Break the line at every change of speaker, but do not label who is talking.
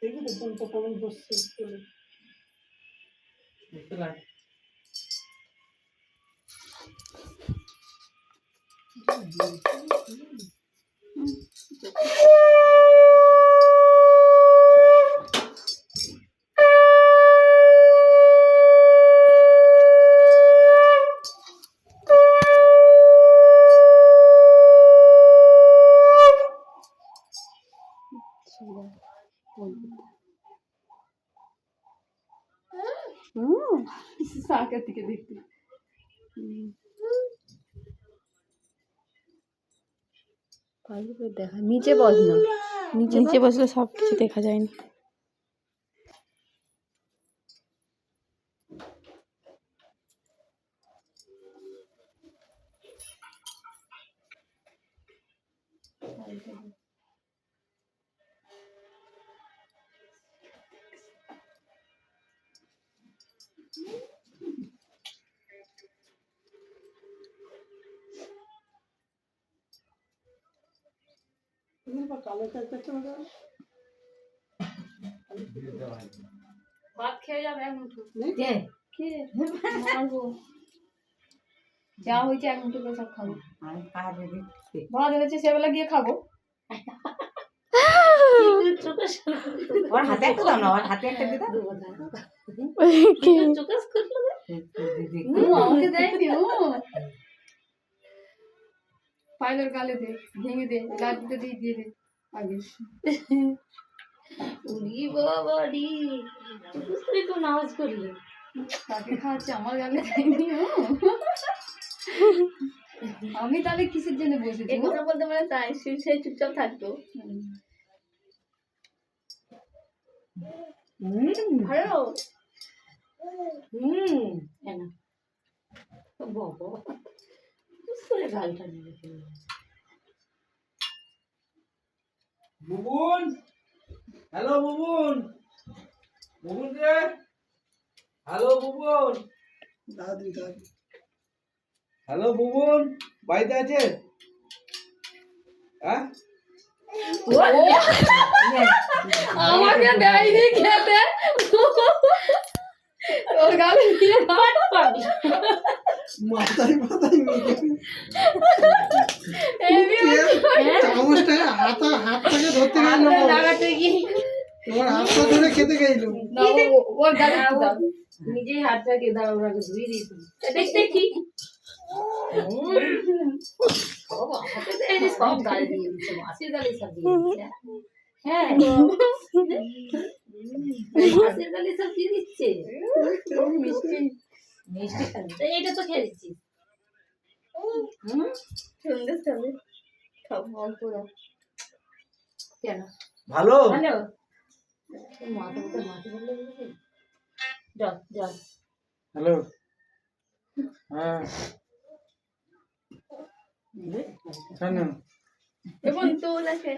দেখি তো কোনটা কেমন বসছে দেখতে লাগে।
सागर दिखे देखते দেখা নিচে বস না নিচে বসলে সব কিছু দেখা যায় না ভাত খেয়ে যাবে এক মুঠো মারবো যা হয়েছে এক মুঠো করে সব খাবো ভাত হয়েছে সেবেলা গিয়ে খাবো
ওর হাতে একটা দাও না ওর হাতে একটা দিয়ে দাও
আমাকে দেয়নি ও পাইলের গালে দে ভেঙে দে লাঠিতে দিয়ে দে আগে
উড়ি বাবা রি তুই তো নামাজ করলি
তাকে খাওয়াচ্ছে আমার গালে দেয়নি ও আমি তাহলে কিসের জন্য বসেছি
এই কথা বলতে পারে তাই সে চুপচাপ থাকতো ভালো এনা বাবা করে গালটা নিয়ে
বুবুন হ্যালো বুবুন বুবুন রে হ্যালো বুবুন দাদি হ্যালো বুবুন বাড়িতে আছে হ্যাঁ
আমাকে দেয়নি খেতে তোর গালে দিয়ে ভাত পাবি
মাথায় চামচটাকে হাতটাকে ধরতে গেল
লাগাতে গিয়ে
তোমার হাতটা ধরে খেতে গেল
ওর গালে দাও
নিজেই হাতটাকে দাও ওটাকে ধুয়ে দিয়েছি দেখতে কি সব গাল দিয়ে দিচ্ছে মাছের গালে সব দিয়ে দিচ্ছে হ্যাঁ মাছের গালে সব দিয়ে দিচ্ছে
মিষ্টি
মিষ্টি খাবে এটা তো খেয়ে দিচ্ছি
সন্দেশ খাবে খাও অল্প দাও
কেন
ভালো
হ্যালো মাথা বললে জল জল
হ্যালো হ্যাঁ কেন
এবং তো লাগে